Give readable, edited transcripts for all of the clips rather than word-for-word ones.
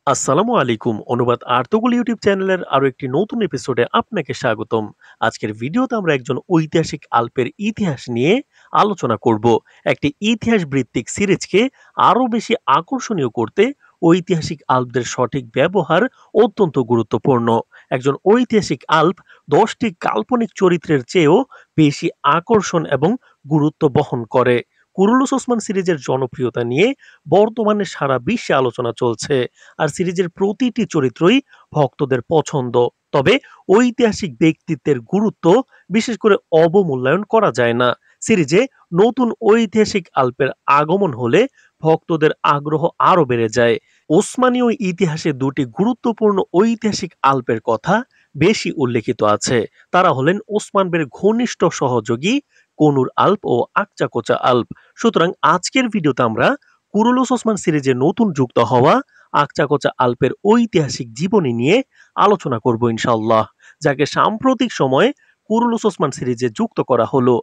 আসসালামু আলাইকুম। অনুবাদ আর্তগুল ইউটিউব চ্যানেলের আরো একটি নতুন এপিসোডে আপনাকে স্বাগতম। আজকের ভিডিওতে আমরা একজন ঐতিহাসিক আল্পের ইতিহাস নিয়ে আলোচনা করব। একটি ইতিহাস ভিত্তিক সিরিজকে আরো বেশি আকর্ষণীয় করতে ঐতিহাসিক আল্পদের সঠিক ব্যবহার অত্যন্ত গুরুত্বপূর্ণ। একজন ঐতিহাসিক আল্প 10টি কাল্পনিক চরিত্রের চেয়েও বেশি আকর্ষণ এবং গুরুত্ব বহন করে। কুরুলুস ওসমান সিরিজের জনপ্রিয়তা নিয়ে বর্তমানে সারা বিশ্বে আলোচনা চলছে। আর সিরিজের প্রতিটি চরিত্রই ভক্তদের পছন্দ। তবে ঐতিহাসিক ব্যক্তিত্বের গুরুত্ব বিশেষ করে অবমূল্যায়ন করা যায় না। সিরিজে নতুন ঐতিহাসিক আল্পের আগমন হলে ভক্তদের আগ্রহ আরো বেড়ে যায়। ওসমানীয় ইতিহাসে দুটি গুরুত্বপূর্ণ ঐতিহাসিক আল্পের কথা বেশি উল্লেখিত আছে। তারা হলেন ওসমান বের ঘনিষ্ঠ সহযোগী কনুর আল্প ও আকচাকোচা আল্প। সুতরাং আজকের ভিডিওতে আমরা কুরুলুস ওসমান সিরিজে নতুন যুক্ত হওয়া আকচাকোচা আল্পের ঐতিহাসিক জীবনী নিয়ে আলোচনা করব ইনশাআল্লাহ। যাকে সাম্প্রতিক সময়ে কুরুলুস ওসমান সিরিজে যুক্ত করা হলো,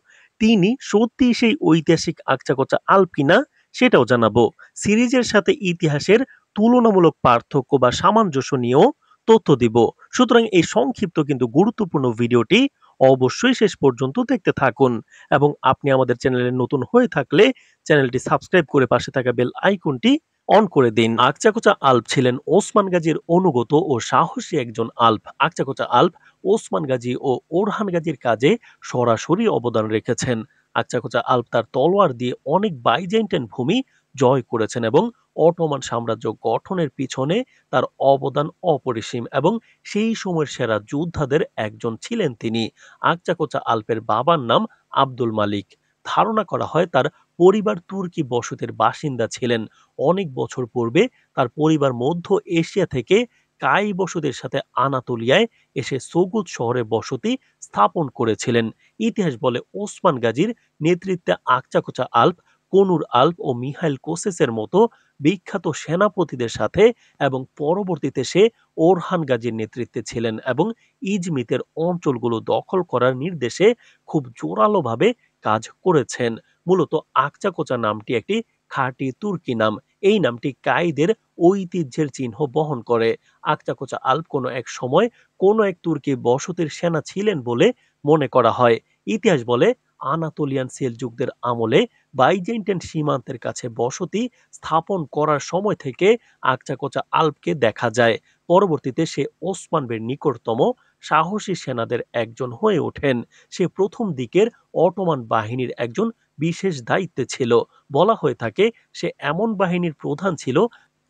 তিনি সত্যি সেই ঐতিহাসিক আকচাকোচা আল্প কিনা সেটাও জানাবো। সিরিজের সাথে ইতিহাসের তুলনামূলক পার্থক্য বা সামঞ্জস্য নিয়েও তথ্য দিব। সুতরাং এই সংক্ষিপ্ত কিন্তু গুরুত্বপূর্ণ ভিডিওটি অবশ্যই শেষ পর্যন্ত দেখতে থাকুন। এবং আপনি আমাদের চ্যানেলে নতুন হয়ে থাকলে চ্যানেলটি সাবস্ক্রাইব করে পাশে থাকা বেল আইকনটি অন করে দিন। আকচাকোচা আল্প ছিলেন ওসমান গাজীর অনুগত ও সাহসী একজন আল্প। আকচাকোচা আল্প ওসমান গাজী ও ওরহান গাজীর কাজে সরাসরি অবদান রেখেছেন। আকচাকোচা আল্প তার তলোয়ার দিয়ে অনেক বাইজেন্টাইন ভূমি জয় করেছেন এবং অটোমান সাম্রাজ্য গঠনের পিছনে তার অবদান অপরিসীম এবং সেই সময়ের সেরা যোদ্ধাদের একজন ছিলেন তিনি। আকচাকোচা আল্পের বাবার নাম আব্দুল মালিক। ধারণা করা হয় তার পরিবার তুর্কি বসতির বাসিন্দা ছিলেন। অনেক বছর পূর্বে তার পরিবার মধ্য এশিয়া থেকে কাই বসতির সাথে আনাতোলিয়ায় এসে সৌগুদ শহরে বসতি স্থাপন করেছিলেন। ইতিহাস বলে ওসমান গাজীর নেতৃত্বে আকচাকোচা আল্প, কনুর আল্প ও মিহাইল কোসেসের মতো বিখ্যাত সেনাপতিদের সাথে এবং পরবর্তীতে সে ওরহান গাজীর নেতৃত্বে ছিলেন এবং ইজমিতের অঞ্চলগুলো দখল করার নির্দেশে খুব জোরালোভাবে কাজ করেছেন। মূলত আকচাকোচা নামটি একটি খাঁটি তুর্কি নাম। এই নামটি কাইদের ঐতিহ্যের চিহ্ন বহন করে। আকচাকোচা আল্প কোনো এক সময় কোনো এক তুর্কি বসতির সেনা ছিলেন বলে মনে করা হয়। ইতিহাস বলে আনাতোলিয়ান সেলজুকদের আমলে বাইজেন্টাইন সীমান্তের কাছে বসতি স্থাপন করার সময় থেকে আকচাকোচা আল্পকে দেখা যায়। পরবর্তীতে সে ওসমানের নিকটতম সাহসী সেনাদের একজন হয়ে ওঠেন। সে প্রথম দিকের অটোমান বাহিনীর একজন বিশেষ দায়িত্বে ছিল। বলা হয়ে থাকে সে এমন বাহিনীর প্রধান ছিল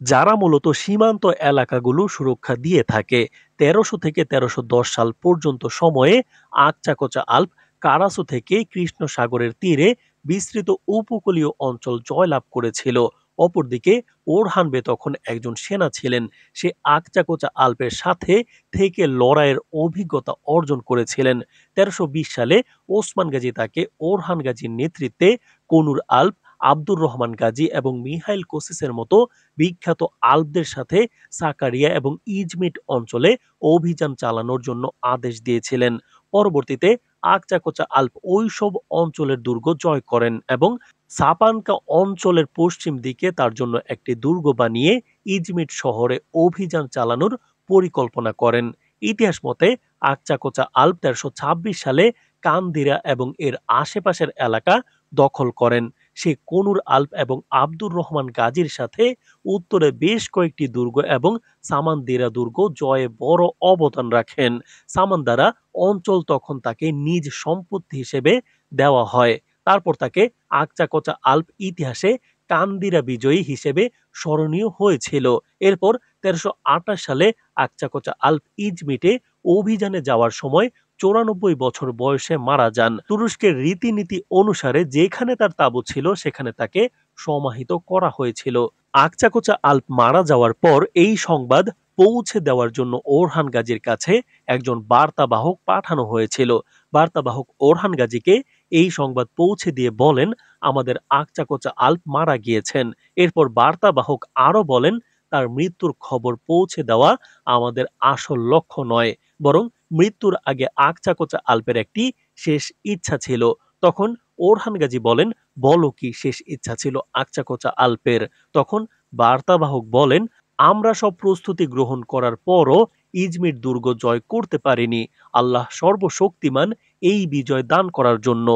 যারা মূলত সীমান্ত এলাকাগুলো সুরক্ষা দিয়ে থাকে। ১৩০০ থেকে ১৩১০ সাল পর্যন্ত সময়ে আকচাকোচা আল্প কারাসু থেকে কৃষ্ণ সাগরের তীরে বিস্তৃত উপকূলীয় অঞ্চল জয়লাভ করেছিল। অপরদিকে ওরহানবে তখন একজন সেনা ছিলেন। সে আকচাকোচা আল্পের সাথে থেকে লড়াইয়ের অভিজ্ঞতা অর্জন করেছিলেন। ১৩২০ সালে ওসমান গাজী তাকে ওরহান গাজীর নেতৃত্বে কনুর আল্প, আব্দুর রহমান গাজী এবং মিহাইল কোসিসের মতো বিখ্যাত আল্পদের সাথে সাকারিয়া এবং ইজমিট অঞ্চলে অভিযান চালানোর জন্য আদেশ দিয়েছিলেন। পরবর্তীতে আকচাকোচা আল্প ওইসব অঞ্চলের দুর্গ জয় করেন এবং সাপানকা অঞ্চলের পশ্চিম দিকে তার জন্য একটি দুর্গ বানিয়ে ইজমিট শহরে অভিযান চালানোর পরিকল্পনা করেন। ইতিহাস মতে আকচাকোচা আল্প ১৩২৬ সালে কান্দিরা এবং এর আশেপাশের এলাকা দখল করেন। সে কনুর আল্প এবং আব্দুর রহমান গাজীর সাথে উত্তরে বেশ কয়েকটি দুর্গ এবং সামান্দিরা দুর্গ জয়ে বড় অবদান রাখেন। সামান্দারা অঞ্চল তখন তাকে নিজ সম্পত্তি হিসেবে দেওয়া হয়। তারপর তাকে আকচাকোচা আল্প ইতিহাসে কান্দিরা বিজয়ী হিসেবে স্মরণীয় হয়েছিল। এরপর ১৩২৮ সালে আকচাকোচা আল্প ইজমিটে অভিযানে যাওয়ার সময় ৯৪ বছর বয়সে মারা যান। তুরস্কের রীতিনীতি অনুসারে যেখানে তার তাঁবু ছিল সেখানে তাকে সমাহিত করা হয়েছিল। আকচাকোচা আল্প মারা যাওয়ার পর এই সংবাদ পৌঁছে দেওয়ার জন্য ওরহান গাজীর কাছে একজন বার্তাবাহক পাঠানো হয়েছিল। বার্তাবাহক ওরহান গাজীকে এই সংবাদ পৌঁছে দিয়ে বলেন, আমাদের আকচাকোচা আল্প মারা গিয়েছেন। এরপর বার্তাবাহক আরো বলেন, তার মৃত্যুর খবর পৌঁছে দেওয়া আমাদের আসল লক্ষ্য নয়, বরং মৃত্যুর আগে আকচাকোচা আল্পের একটি শেষ ইচ্ছা ছিল। তখন ওরহান গাজী বলেন, বলো কি শেষ ইচ্ছা ছিল আকচাকোচা আল্পের? তখন বার্তাবাহক বলেন, আমরা সব প্রস্তুতি গ্রহণ করার পরও ইজমির দুর্গ জয় করতে পারিনি। আল্লাহ সর্বশক্তিমান এই বিজয় দান করার জন্য।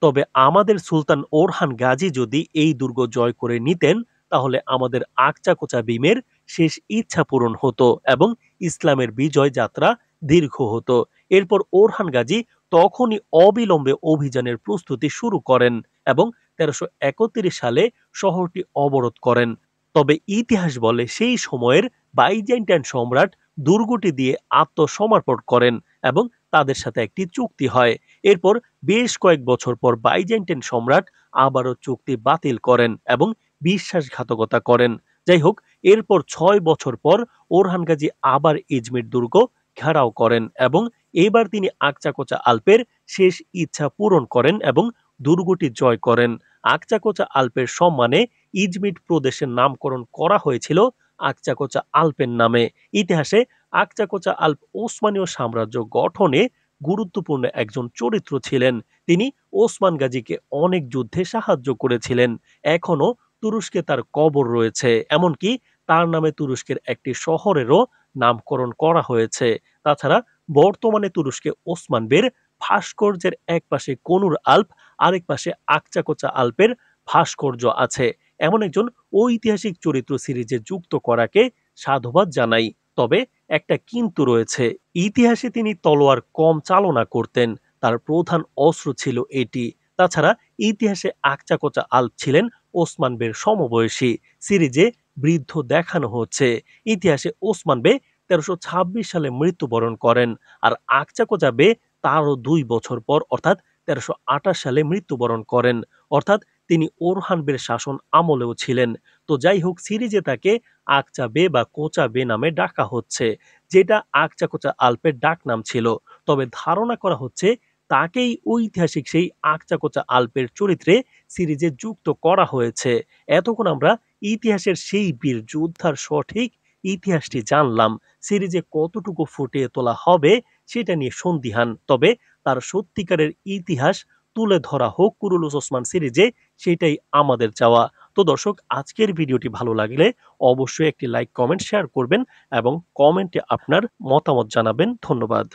তবে আমাদের সুলতান ওরহান গাজী যদি এই দুর্গ জয় করে নিতেন, তাহলে আমাদের আকচাকোচা ভীমের শেষ ইচ্ছা পূরণ হতো এবং ইসলামের বিজয় যাত্রা দীর্ঘ হতো। এরপর ওরহান গাজী তখনই অবিলম্বে অভিযানের প্রস্তুতি শুরু করেন এবং ১৩৩১ সালে শহরটি অবরোধ করেন। তবে ইতিহাস বলে সেই সময়ের বাইজেন্টাইন সম্রাট দুর্গটি দিয়ে আত্মসমর্পণ করেন এবং তাদের সাথে একটি চুক্তি হয়। এরপর বেশ কয়েক বছর পর বাইজেন্টাইন সম্রাট আবারও চুক্তি বাতিল করেন এবং বিশ্বাসঘাতকতা করেন। যাই হোক, এরপর ৬ বছর পর ওরহান গাজী আবার ইজমির দুর্গ ঘেরাও করেন এবং এবার তিনি আকচাকোচা আল্পের শেষ ইচ্ছা পূরণ করেন এবং দুর্গটি জয় করেন। আকচাকোচা আল্পের সম্মানে ইজমিট প্রদেশের নামকরণ করা হয়েছিল আকচাকোচা আল্পের নামে। ইতিহাসে আকচাকোচা আল্প ওসমানীয় সাম্রাজ্য গঠনে গুরুত্বপূর্ণ একজন চরিত্র ছিলেন। তিনি ওসমান গাজীকে অনেক যুদ্ধে সাহায্য করেছিলেন। এখনো তুরস্কে তার কবর রয়েছে, এমনকি তার নামে তুরস্কের একটি শহরেরও নামকরণ করা হয়েছে। তাছাড়া বর্তমানে তুরস্কে ওসমান বের ভাস্কর্যের এক পাশে কনুর আল্প, আরেক পাশে আকচাকোচা আল্পের ভাস্কর্য আছে। এমন একজন ঐতিহাসিক চরিত্র সিরিজে যুক্ত করাকে সাধুবাদ জানাই। তবে একটা কিন্তু রয়েছে, ইতিহাসে তিনি তলোয়ার কম চালনা করতেন, তার প্রধান অস্ত্র ছিল এটি। তাছাড়া ইতিহাসে আকচাকোচা আল্প ছিলেন ওসমান বের সমবয়সী। সিরিজে বৃদ্ধ দেখানো হচ্ছে। ইতিহাসে ওসমান বে ১৩২৬ সালে মৃত্যুবরণ করেন, আর আকচাকোচা বে তারও ২ বছর পর অর্থাৎ ১৩২৮ সালে মৃত্যুবরণ করেন। অর্থাৎ তিনি ওরহান বের শাসন আমলেও ছিলেন। তো যাই হোক, সিরিজে তাকে আকচা বে বা কোচা বে নামে ডাকা হচ্ছে, যেটা আকচাকোচা আল্পের ডাকনাম ছিল। তবে ধারণা করা হচ্ছে তাকেই ঐতিহাসিক সেই আকচাকোচা আল্পের চরিত্রে সিরিজে যুক্ত করা হয়েছে। এতক্ষণ আমরা ইতিহাসের সেই বীর যোদ্ধার সঠিক ইতিহাসটি জানলাম। সিরিজে কতটুকু ফুটিয়ে তোলা হবে সেটা নিয়ে সন্দিহান। তবে তার সত্যিকারের ইতিহাস তুলে ধরা হোক কুরুলুস ওসমান সিরিজে, সেটাই আমাদের চাওয়া। তো দর্শক, আজকের ভিডিওটি ভালো লাগলে অবশ্যই একটি লাইক, কমেন্ট, শেয়ার করবেন এবং কমেন্টে আপনার মতামত জানাবেন। ধন্যবাদ।